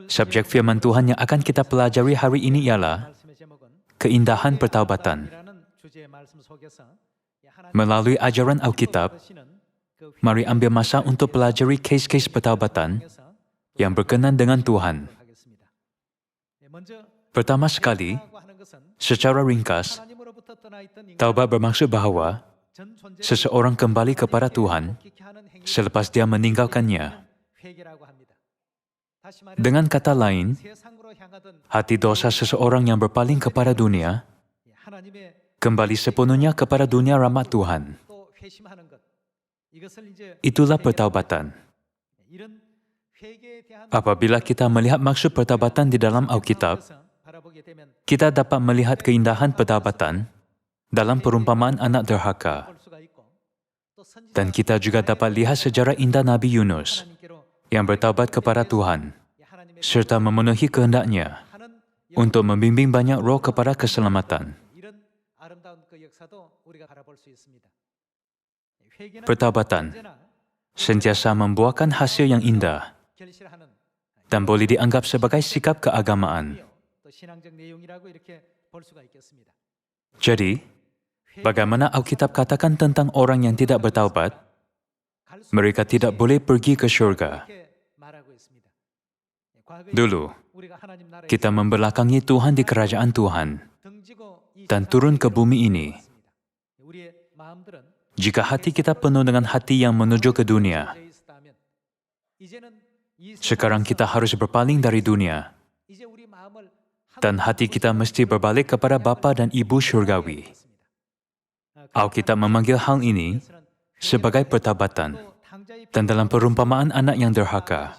Subjek firman Tuhan yang akan kita pelajari hari ini ialah keindahan pertaubatan. Melalui ajaran Alkitab, mari ambil masa untuk pelajari kes-kes pertaubatan yang berkenan dengan Tuhan. Pertama sekali, secara ringkas, taubat bermaksud bahawa seseorang kembali kepada Tuhan selepas dia meninggalkannya. Dengan kata lain, hati dosa seseorang yang berpaling kepada dunia kembali sepenuhnya kepada dunia rahmat Tuhan. Itulah pertaubatan. Apabila kita melihat maksud pertaubatan di dalam Alkitab, kita dapat melihat keindahan pertaubatan dalam perumpamaan anak derhaka. Dan kita juga dapat lihat sejarah indah Nabi Yunus yang bertaubat kepada Tuhan, serta memenuhi kehendaknya untuk membimbing banyak roh kepada keselamatan. Pertaubatan sentiasa membuahkan hasil yang indah dan boleh dianggap sebagai sikap keagamaan. Jadi, bagaimana Alkitab katakan tentang orang yang tidak bertaubat? Mereka tidak boleh pergi ke syurga. Dulu, kita membelakangi Tuhan di kerajaan Tuhan dan turun ke bumi ini. Jika hati kita penuh dengan hati yang menuju ke dunia, sekarang kita harus berpaling dari dunia, dan hati kita mesti berbalik kepada Bapa dan Ibu syurgawi. Alkitab memanggil hal ini sebagai pertaubatan. Dan dalam perumpamaan anak yang derhaka,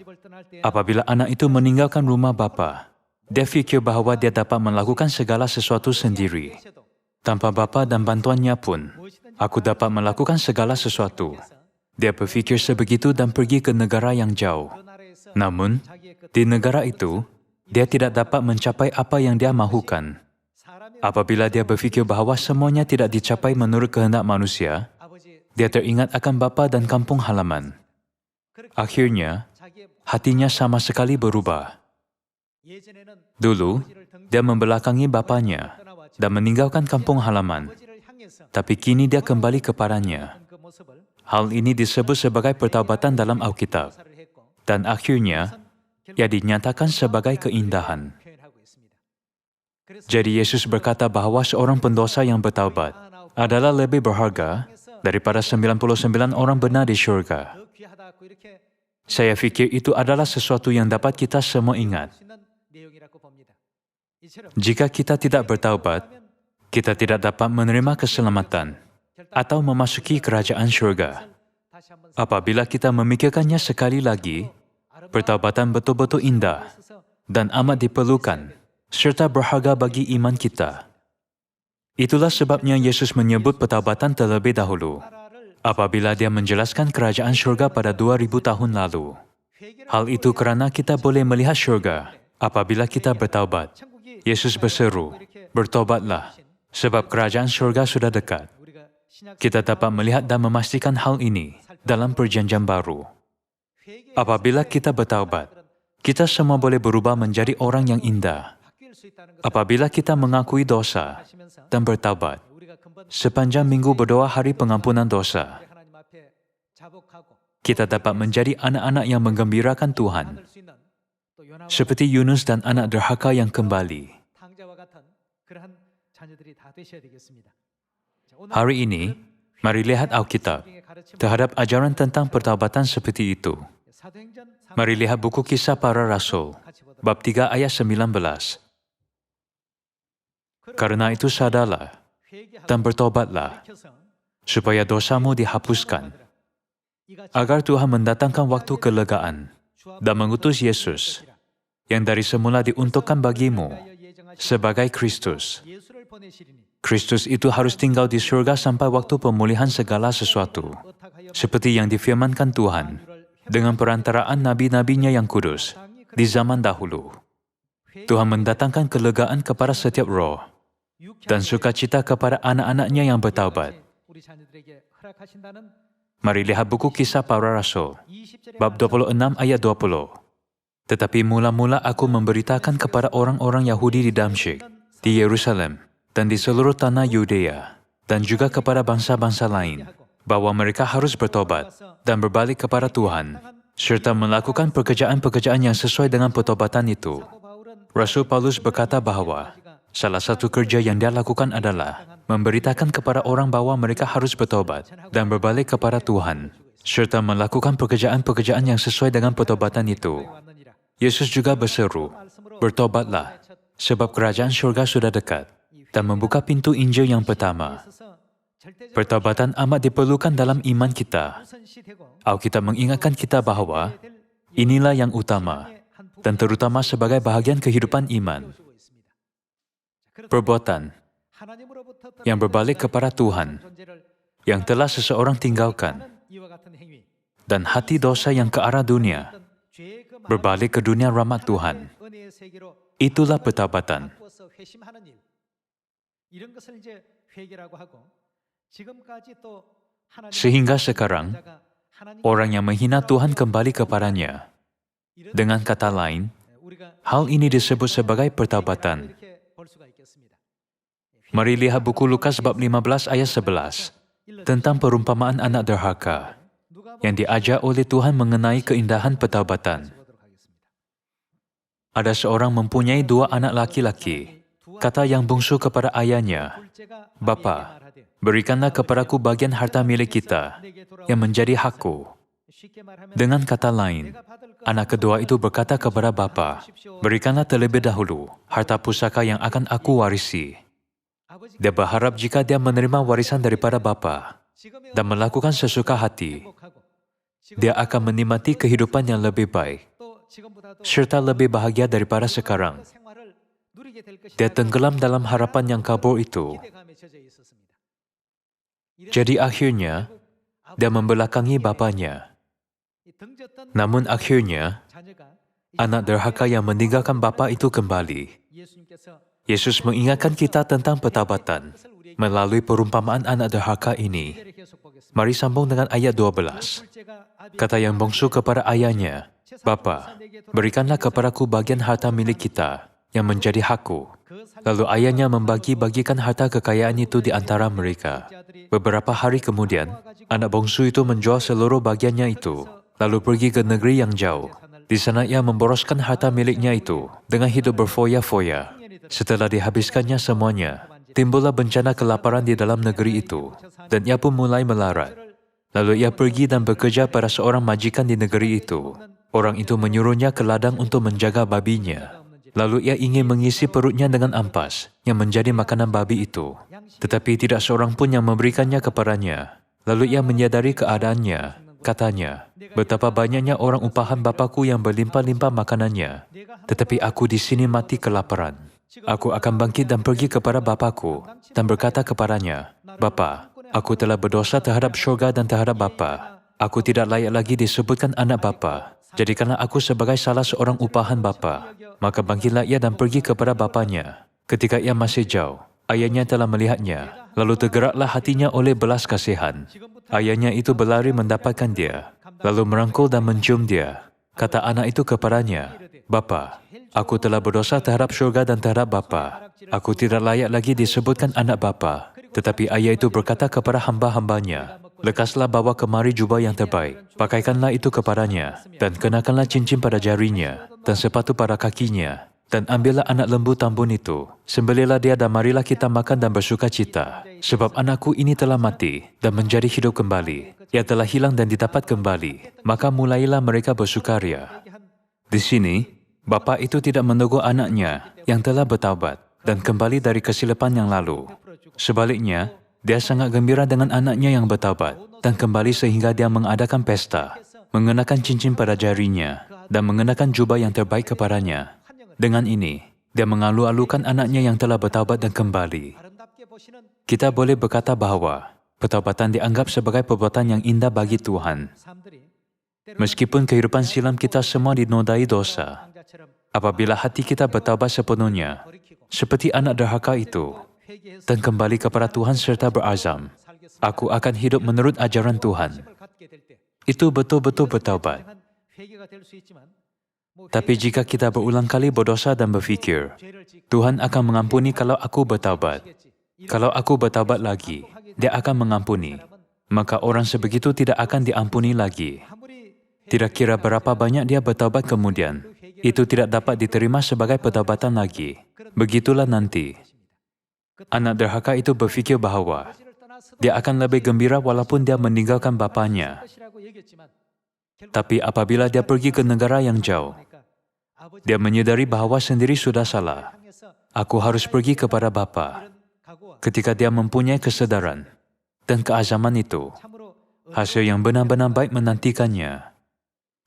apabila anak itu meninggalkan rumah bapa, dia fikir bahawa dia dapat melakukan segala sesuatu sendiri. Tanpa bapa dan bantuannya pun, aku dapat melakukan segala sesuatu. Dia berfikir sebegitu dan pergi ke negara yang jauh. Namun, di negara itu, dia tidak dapat mencapai apa yang dia mahukan. Apabila dia berfikir bahawa semuanya tidak dicapai menurut kehendak manusia, dia teringat akan bapa dan kampung halaman. Akhirnya, hatinya sama sekali berubah. Dulu, dia membelakangi bapanya dan meninggalkan kampung halaman. Tapi kini dia kembali kepadanya. Hal ini disebut sebagai pertaubatan dalam Alkitab. Dan akhirnya, ia dinyatakan sebagai keindahan. Jadi Yesus berkata bahawa seorang pendosa yang bertaubat adalah lebih berharga daripada 99 orang benar di syurga. Saya fikir itu adalah sesuatu yang dapat kita semua ingat. Jika kita tidak bertaubat, kita tidak dapat menerima keselamatan atau memasuki kerajaan syurga. Apabila kita memikirkannya sekali lagi, pertaubatan betul-betul indah dan amat diperlukan serta berharga bagi iman kita. Itulah sebabnya Yesus menyebut pertaubatan terlebih dahulu, apabila dia menjelaskan kerajaan syurga pada 2000 tahun lalu. Hal itu kerana kita boleh melihat syurga apabila kita bertaubat. Yesus berseru, "Bertobatlah, sebab kerajaan syurga sudah dekat." Kita dapat melihat dan memastikan hal ini dalam Perjanjian Baru. Apabila kita bertaubat, kita semua boleh berubah menjadi orang yang indah. Apabila kita mengakui dosa dan bertaubat, sepanjang minggu berdoa hari pengampunan dosa, kita dapat menjadi anak-anak yang menggembirakan Tuhan, seperti Yunus dan anak derhaka yang kembali. Hari ini, mari lihat Alkitab terhadap ajaran tentang pertaubatan seperti itu. Mari lihat buku Kisah Para Rasul, bab 3 ayat 19. Karena itu sadarlah dan bertobatlah, supaya dosamu dihapuskan, agar Tuhan mendatangkan waktu kelegaan dan mengutus Yesus, yang dari semula diuntukkan bagimu sebagai Kristus. Kristus itu harus tinggal di surga sampai waktu pemulihan segala sesuatu, seperti yang difirmankan Tuhan dengan perantaraan nabi-nabinya yang kudus di zaman dahulu. Tuhan mendatangkan kelegaan kepada setiap roh dan sukacita kepada anak-anaknya yang bertaubat. Mari lihat buku Kisah Para Rasul, bab 26 ayat 20. Tetapi mula-mula aku memberitakan kepada orang-orang Yahudi di Damsyik, di Yerusalem, dan di seluruh tanah Yudea, dan juga kepada bangsa-bangsa lain, bahwa mereka harus bertobat dan berbalik kepada Tuhan, serta melakukan pekerjaan-pekerjaan yang sesuai dengan pertobatan itu. Rasul Paulus berkata bahwa salah satu kerja yang dia lakukan adalah memberitakan kepada orang bahwa mereka harus bertobat dan berbalik kepada Tuhan, serta melakukan pekerjaan-pekerjaan yang sesuai dengan pertobatan itu. Yesus juga berseru, "Bertobatlah, sebab kerajaan syurga sudah dekat," dan membuka pintu Injil yang pertama. Pertobatan amat diperlukan dalam iman kita. Alkitab mengingatkan kita bahwa inilah yang utama, dan terutama sebagai bahagian kehidupan iman. Perbuatan yang berbalik kepada Tuhan, yang telah seseorang tinggalkan, dan hati dosa yang ke arah dunia, berbalik ke dunia rahmat Tuhan. Itulah pertobatan. Sehingga sekarang, orang yang menghina Tuhan kembali kepadanya. Dengan kata lain, hal ini disebut sebagai pertobatan. Mari lihat buku Lukas bab 15 ayat 11 tentang perumpamaan anak derhaka yang diajar oleh Tuhan mengenai keindahan pertobatan. Ada seorang mempunyai 2 anak laki-laki. Kata yang bungsu kepada ayahnya, "Bapa, berikanlah kepadaku bagian harta milik kita yang menjadi hakku." Dengan kata lain, anak kedua itu berkata kepada bapa, "Berikanlah terlebih dahulu harta pusaka yang akan aku warisi." Dia berharap jika dia menerima warisan daripada bapa dan melakukan sesuka hati, dia akan menikmati kehidupan yang lebih baik, serta lebih bahagia daripada sekarang. Dia tenggelam dalam harapan yang kabur itu. Jadi akhirnya, dia membelakangi bapanya. Namun akhirnya, anak derhaka yang meninggalkan bapa itu kembali. Yesus mengingatkan kita tentang pertobatan melalui perumpamaan anak derhaka ini. Mari sambung dengan ayat 12. Kata yang bungsu kepada ayahnya, "Bapa, berikanlah kepadaku bagian harta milik kita yang menjadi hakku." Lalu ayahnya membagi-bagikan harta kekayaan itu di antara mereka. Beberapa hari kemudian, anak bungsu itu menjual seluruh bagiannya itu, lalu pergi ke negeri yang jauh. Di sana ia memboroskan harta miliknya itu dengan hidup berfoya-foya. Setelah dihabiskannya semuanya, timbullah bencana kelaparan di dalam negeri itu, dan ia pun mulai melarat. Lalu ia pergi dan bekerja pada seorang majikan di negeri itu. Orang itu menyuruhnya ke ladang untuk menjaga babinya. Lalu ia ingin mengisi perutnya dengan ampas yang menjadi makanan babi itu. Tetapi tidak seorang pun yang memberikannya kepadanya. Lalu ia menyadari keadaannya. Katanya, "Betapa banyaknya orang upahan Bapakku yang berlimpah-limpah makanannya. Tetapi aku di sini mati kelaparan. Aku akan bangkit dan pergi kepada Bapakku dan berkata kepadanya, 'Bapa, aku telah berdosa terhadap syurga dan terhadap Bapa. Aku tidak layak lagi disebutkan anak Bapa. Jadikanlah aku sebagai salah seorang upahan Bapa.' Maka bangkitlah ia dan pergi kepada bapanya. Ketika ia masih jauh, ayahnya telah melihatnya. Lalu tergeraklah hatinya oleh belas kasihan. Ayahnya itu berlari mendapatkan dia, lalu merangkul dan mencium dia. Kata anak itu kepadanya, 'Bapa, aku telah berdosa terhadap syurga dan terhadap Bapa. Aku tidak layak lagi disebutkan anak Bapa.' Tetapi ayah itu berkata kepada hamba-hambanya, 'Lekaslah bawa kemari jubah yang terbaik, pakaikanlah itu kepadanya, dan kenakanlah cincin pada jarinya, dan sepatu pada kakinya, dan ambillah anak lembu tambun itu, sembelihlah dia dan marilah kita makan dan bersuka cita. Sebab anakku ini telah mati dan menjadi hidup kembali. Ia telah hilang dan didapat kembali. Maka mulailah mereka bersukaria.' Di sini, bapa itu tidak menegur anaknya yang telah bertaubat dan kembali dari kesilapan yang lalu. Sebaliknya, dia sangat gembira dengan anaknya yang bertaubat dan kembali sehingga dia mengadakan pesta, mengenakan cincin pada jarinya, dan mengenakan jubah yang terbaik kepadanya. Dengan ini, dia mengalu-alukan anaknya yang telah bertaubat dan kembali. Kita boleh berkata bahwa pertaubatan dianggap sebagai perbuatan yang indah bagi Tuhan. Meskipun kehidupan silam kita semua dinodai dosa, apabila hati kita bertaubat sepenuhnya, seperti anak derhaka itu, dan kembali kepada Tuhan serta berazam, "Aku akan hidup menurut ajaran Tuhan." Itu betul-betul bertaubat. Tapi jika kita berulang kali berdosa dan berfikir, Tuhan akan mengampuni kalau aku bertaubat. Kalau aku bertaubat lagi, Dia akan mengampuni. Maka orang sebegitu tidak akan diampuni lagi. Tidak kira berapa banyak dia bertaubat kemudian, itu tidak dapat diterima sebagai pertaubatan lagi. Begitulah nanti. Anak derhaka itu berfikir bahawa dia akan lebih gembira walaupun dia meninggalkan bapanya. Tapi apabila dia pergi ke negara yang jauh, dia menyadari bahawa sendiri sudah salah. Aku harus pergi kepada Bapa. Ketika dia mempunyai kesedaran dan keazaman itu, hasil yang benar-benar baik menantikannya.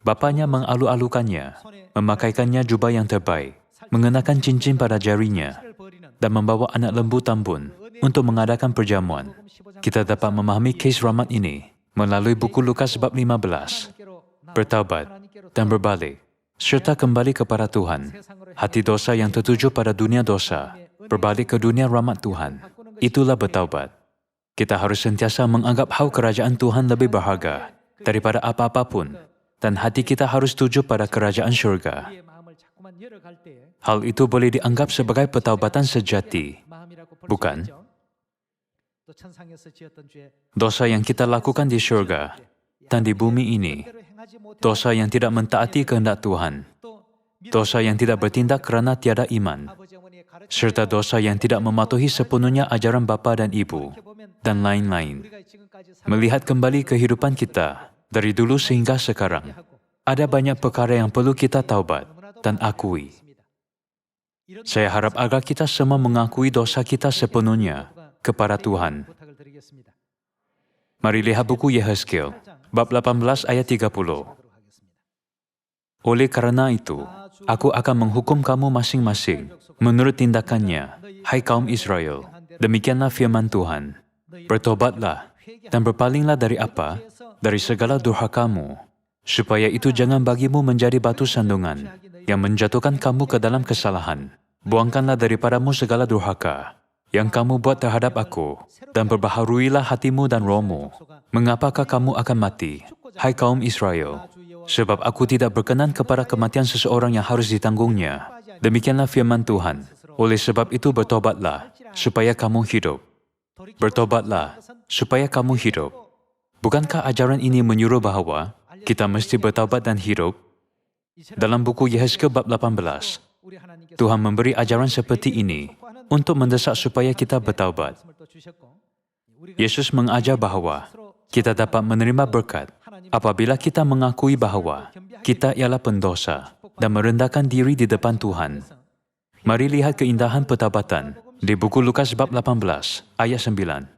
Bapanya mengalu-alukannya, memakaikannya jubah yang terbaik, mengenakan cincin pada jarinya, dan membawa anak lembu tambun untuk mengadakan perjamuan. Kita dapat memahami kes rahmat ini melalui buku Lukas bab 15. Bertaubat dan berbalik, serta kembali kepada Tuhan. Hati dosa yang tertuju pada dunia dosa, berbalik ke dunia rahmat Tuhan. Itulah bertaubat. Kita harus sentiasa menganggap hal kerajaan Tuhan lebih berharga daripada apa-apa pun, dan hati kita harus tuju pada kerajaan syurga. Hal itu boleh dianggap sebagai pertaubatan sejati, bukan? Dosa yang kita lakukan di syurga dan di bumi ini, dosa yang tidak mentaati kehendak Tuhan, dosa yang tidak bertindak kerana tiada iman, serta dosa yang tidak mematuhi sepenuhnya ajaran bapa dan ibu, dan lain-lain. Melihat kembali kehidupan kita dari dulu sehingga sekarang, ada banyak perkara yang perlu kita taubat dan akui. Saya harap agar kita semua mengakui dosa kita sepenuhnya kepada Tuhan. Mari lihat buku Yehezkiel, bab 18 ayat 30. Oleh karena itu, aku akan menghukum kamu masing-masing menurut tindakannya, hai kaum Israel. Demikianlah firman Tuhan. Bertobatlah dan berpalinglah dari apa? Dari segala durhakamu, supaya itu jangan bagimu menjadi batu sandungan yang menjatuhkan kamu ke dalam kesalahan. Buangkanlah daripadamu segala durhaka yang kamu buat terhadap aku, dan berbaharuilah hatimu dan rohmu. Mengapakah kamu akan mati, hai kaum Israel? Sebab aku tidak berkenan kepada kematian seseorang yang harus ditanggungnya. Demikianlah firman Tuhan. Oleh sebab itu bertobatlah, supaya kamu hidup. Bertobatlah, supaya kamu hidup. Bukankah ajaran ini menyuruh bahawa kita mesti bertaubat dan hidup? Dalam buku Yehezkiel bab 18, Tuhan memberi ajaran seperti ini untuk mendesak supaya kita bertaubat. Yesus mengajar bahawa kita dapat menerima berkat apabila kita mengakui bahawa kita ialah pendosa dan merendahkan diri di depan Tuhan. Mari lihat keindahan pertaubatan di buku Lukas bab 18 ayat 9.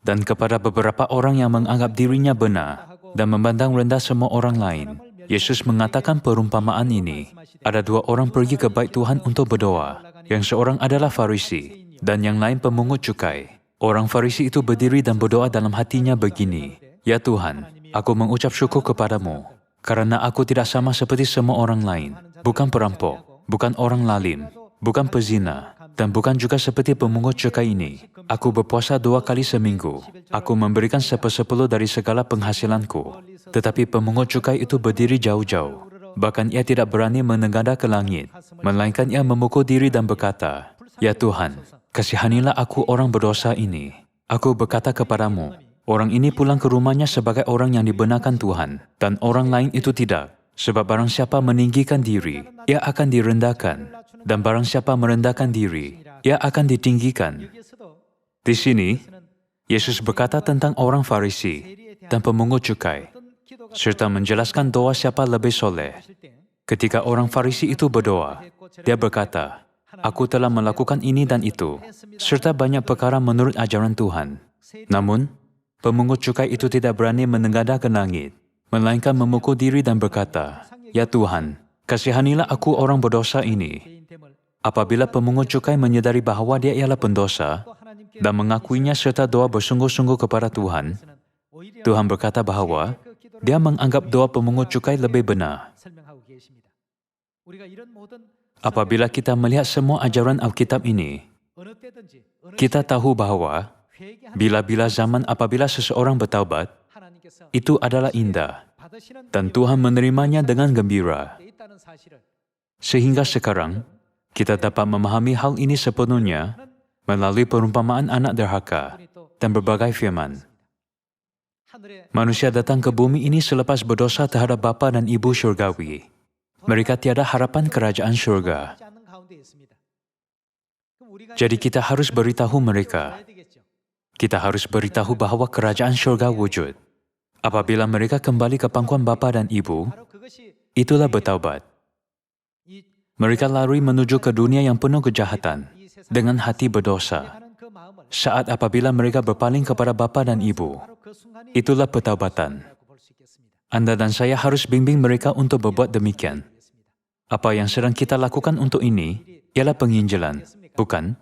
Dan kepada beberapa orang yang menganggap dirinya benar dan memandang rendah semua orang lain, Yesus mengatakan perumpamaan ini. Ada dua orang pergi ke bait Tuhan untuk berdoa. Yang seorang adalah Farisi dan yang lain pemungut cukai. Orang Farisi itu berdiri dan berdoa dalam hatinya begini, "Ya Tuhan, aku mengucap syukur kepadamu, karena aku tidak sama seperti semua orang lain, bukan perampok, bukan orang lalim, bukan pezina, dan bukan juga seperti pemungut cukai ini. Aku berpuasa 2 kali seminggu. Aku memberikan 1/10 dari segala penghasilanku." Tetapi pemungut cukai itu berdiri jauh-jauh. Bahkan ia tidak berani menengadah ke langit, melainkan ia memukul diri dan berkata, "Ya Tuhan, kasihanilah aku orang berdosa ini. Aku berkata kepadamu." Orang ini pulang ke rumahnya sebagai orang yang dibenarkan Tuhan, dan orang lain itu tidak. Sebab barang siapa meninggikan diri, ia akan direndahkan. Dan barang siapa merendahkan diri, ia akan ditinggikan. Di sini, Yesus berkata tentang orang Farisi dan pemungut cukai, serta menjelaskan doa siapa lebih soleh. Ketika orang Farisi itu berdoa, dia berkata, "Aku telah melakukan ini dan itu, serta banyak perkara menurut ajaran Tuhan." Namun, pemungut cukai itu tidak berani menengadah ke langit, melainkan memukul diri dan berkata, "Ya Tuhan, kasihanilah aku orang berdosa ini." Apabila pemungut cukai menyadari bahawa dia ialah pendosa dan mengakuinya serta doa bersungguh-sungguh kepada Tuhan, Tuhan berkata bahawa dia menganggap doa pemungut cukai lebih benar. Apabila kita melihat semua ajaran Alkitab ini, kita tahu bahawa bila-bila zaman apabila seseorang bertaubat, itu adalah indah, dan Tuhan menerimanya dengan gembira. Sehingga sekarang, kita dapat memahami hal ini sepenuhnya melalui perumpamaan anak derhaka dan berbagai firman. Manusia datang ke bumi ini selepas berdosa terhadap bapa dan ibu syurgawi. Mereka tiada harapan kerajaan syurga. Jadi kita harus beritahu mereka. Kita harus beritahu bahawa kerajaan syurga wujud. Apabila mereka kembali ke pangkuan bapa dan ibu, itulah bertaubat. Mereka lari menuju ke dunia yang penuh kejahatan dengan hati berdosa. Saat apabila mereka berpaling kepada bapa dan ibu, itulah pertaubatan. Anda dan saya harus bimbing mereka untuk berbuat demikian. Apa yang sedang kita lakukan untuk ini ialah penginjilan, bukan?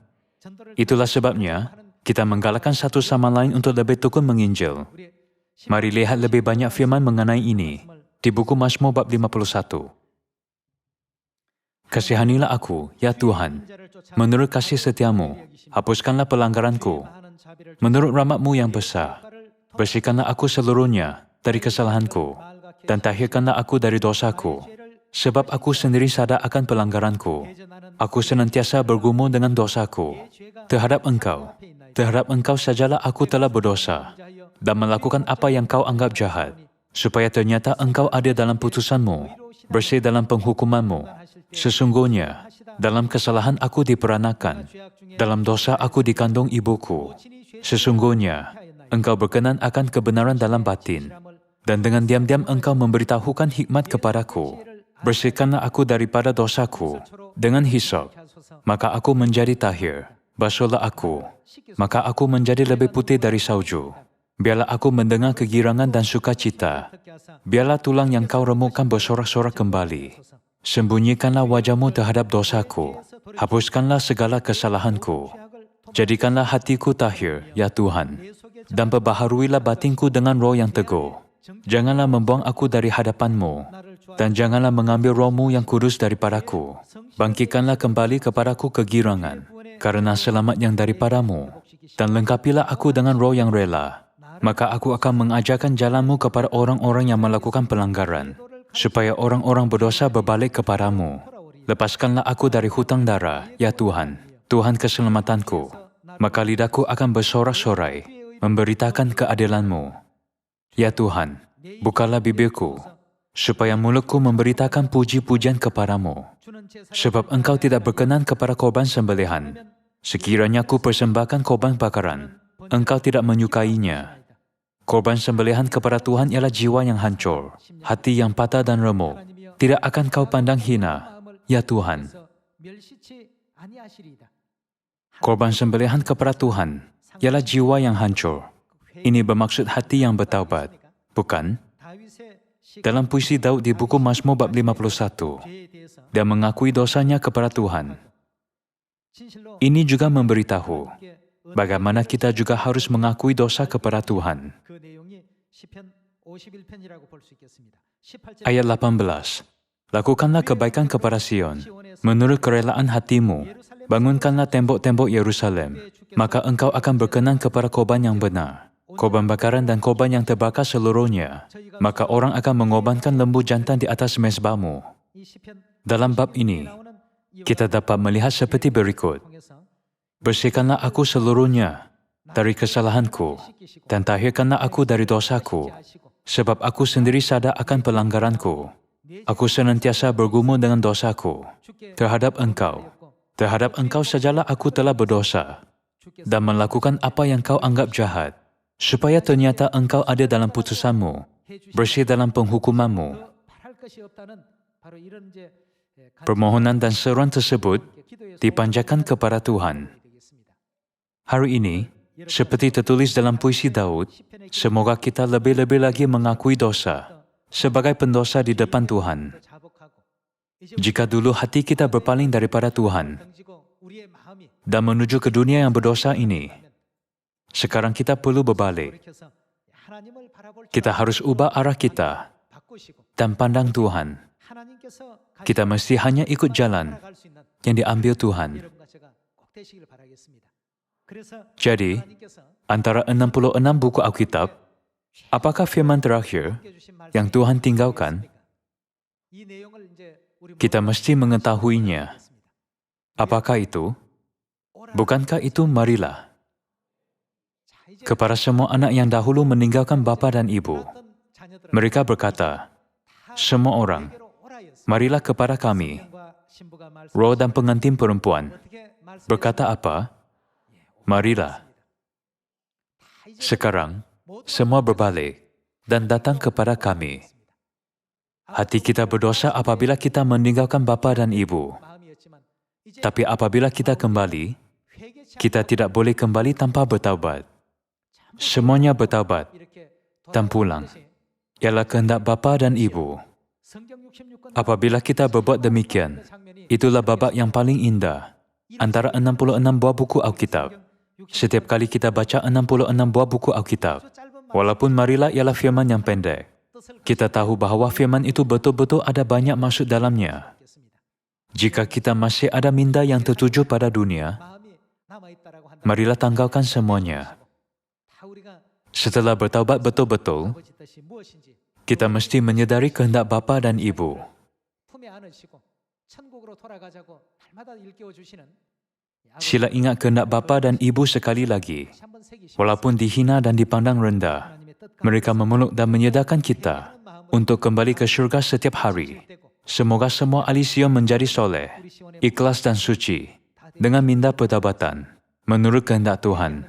Itulah sebabnya kita menggalakkan satu sama lain untuk lebih tekun menginjil. Mari lihat lebih banyak firman mengenai ini di buku Mazmur bab 51. Kasihanilah aku, ya Tuhan, menurut kasih setiamu, hapuskanlah pelanggaranku. Menurut rahmat-Mu yang besar, bersihkanlah aku seluruhnya dari kesalahanku, dan tahirkanlah aku dari dosaku. Sebab aku sendiri sadar akan pelanggaranku. Aku senantiasa bergumul dengan dosaku. Terhadap Engkau sajalah aku telah berdosa, dan melakukan apa yang Kau anggap jahat, supaya ternyata Engkau ada dalam putusan-Mu, bersih dalam penghukuman-Mu. Sesungguhnya, dalam kesalahan aku diperanakan, dalam dosa aku dikandung ibuku. Sesungguhnya, Engkau berkenan akan kebenaran dalam batin, dan dengan diam-diam Engkau memberitahukan hikmat kepadaku. Bersihkanlah aku daripada dosaku dengan hisop, maka aku menjadi tahir. Basuhlah aku, maka aku menjadi lebih putih dari salju. Biarlah aku mendengar kegirangan dan sukacita. Biarlah tulang yang Kau remukkan bersorak-sorak kembali. Sembunyikanlah wajah-Mu terhadap dosaku. Hapuskanlah segala kesalahanku. Jadikanlah hatiku tahir, ya Tuhan, dan perbaharuilah batinku dengan roh yang teguh. Janganlah membuang aku dari hadapan-Mu, dan janganlah mengambil roh-Mu yang kudus daripadaku. Bangkitkanlah kembali kepadaku kegirangan, karena selamat yang daripada-Mu, dan lengkapilah aku dengan roh yang rela. Maka aku akan mengajarkan jalan-Mu kepada orang-orang yang melakukan pelanggaran, supaya orang-orang berdosa berbalik kepadamu. Lepaskanlah aku dari hutang darah, ya Tuhan, Tuhan keselamatanku. Maka lidahku akan bersorak-sorai, memberitakan keadilan-Mu. Ya Tuhan, bukalah bibirku, supaya mulutku memberitakan puji-pujian kepadamu. Sebab Engkau tidak berkenan kepada korban sembelihan. Sekiranya ku persembahkan korban bakaran, Engkau tidak menyukainya. Korban sembelihan kepada Tuhan ialah jiwa yang hancur, hati yang patah dan remuk. Tidak akan Kau pandang hina, ya Tuhan. Korban sembelihan kepada Tuhan ialah jiwa yang hancur. Ini bermaksud hati yang bertaubat, bukan? Dalam puisi Daud di buku Mazmur bab 51, dia mengakui dosanya kepada Tuhan. Ini juga memberitahu bagaimana kita juga harus mengakui dosa kepada Tuhan. Ayat 18. Lakukanlah kebaikan kepada Sion, menurut kerelaan hatimu. Bangunkanlah tembok-tembok Yerusalem, maka engkau akan berkenan kepada korban yang benar, korban bakaran dan korban yang terbakar seluruhnya. Maka orang akan mengorbankan lembu jantan di atas mezbahmu. Dalam bab ini, kita dapat melihat seperti berikut. Bersihkanlah aku seluruhnya dari kesalahanku, dan tahirkanlah aku dari dosaku, sebab aku sendiri sadar akan pelanggaranku. Aku senantiasa bergumul dengan dosaku. Terhadap Engkau sajalah aku telah berdosa, dan melakukan apa yang Kau anggap jahat, supaya ternyata Engkau ada dalam putusan-Mu, bersih dalam penghukuman-Mu. Permohonan dan seruan tersebut dipanjatkan kepada Tuhan. Hari ini, seperti tertulis dalam puisi Daud, semoga kita lebih-lebih lagi mengakui dosa sebagai pendosa di depan Tuhan. Jika dulu hati kita berpaling daripada Tuhan dan menuju ke dunia yang berdosa ini, sekarang kita perlu berbalik. Kita harus ubah arah kita dan pandang Tuhan. Kita mesti hanya ikut jalan yang diambil Tuhan. Jadi, antara 66 buku Alkitab, apakah firman terakhir yang Tuhan tinggalkan? kita mesti mengetahuinya. Apakah itu? Bukankah itu marilah? Kepada semua anak yang dahulu meninggalkan bapa dan ibu, mereka berkata, semua orang, marilah kepada kami. Roh dan pengantin perempuan berkata apa? Marilah. Sekarang, semua berbalik dan datang kepada kami. Hati kita berdosa apabila kita meninggalkan bapa dan ibu. Tapi apabila kita kembali, kita tidak boleh kembali tanpa bertaubat. Semuanya bertaubat dan pulang. Ialah kehendak bapa dan ibu. Apabila kita berbuat demikian, itulah babak yang paling indah antara 66 buah buku Alkitab. Setiap kali kita baca 66 buah buku Alkitab, walaupun marilah ialah firman yang pendek, kita tahu bahawa firman itu betul-betul ada banyak maksud dalamnya. Jika kita masih ada minda yang tertuju pada dunia, marilah tanggalkan semuanya. Setelah bertaubat betul-betul, kita mesti menyedari kehendak bapa dan ibu. Sila ingat kehendak bapa dan ibu sekali lagi. Walaupun dihina dan dipandang rendah, mereka memeluk dan menyedarkan kita untuk kembali ke syurga setiap hari. Semoga semua ahli Sion menjadi soleh, ikhlas dan suci, dengan minda pertaubatan, menurut kehendak Tuhan.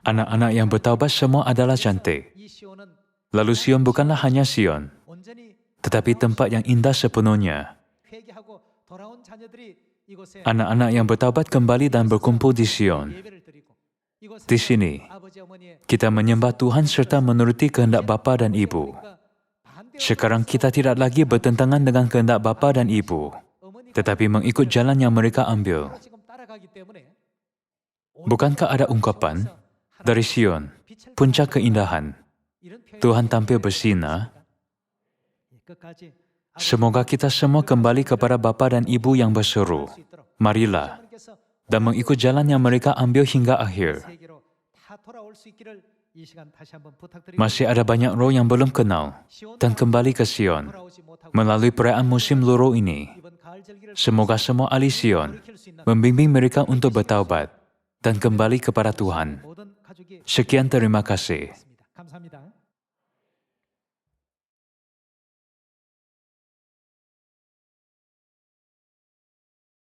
Anak-anak yang bertaubat semua adalah cantik. Lalu Sion bukanlah hanya Sion, tetapi tempat yang indah sepenuhnya. Anak-anak yang bertaubat kembali dan berkumpul di Sion. Di sini, kita menyembah Tuhan serta menuruti kehendak bapa dan ibu. Sekarang kita tidak lagi bertentangan dengan kehendak bapa dan ibu, tetapi mengikut jalan yang mereka ambil. Bukankah ada ungkapan, dari Sion, puncak keindahan, Tuhan tampil bersinar? Semoga kita semua kembali kepada bapa dan ibu yang berseru, marilah, dan mengikut jalan yang mereka ambil hingga akhir. Masih ada banyak roh yang belum kenal dan kembali ke Sion melalui perayaan musim luruh ini. Semoga semua ahli Sion membimbing mereka untuk bertaubat dan kembali kepada Tuhan. Sekian, terima kasih.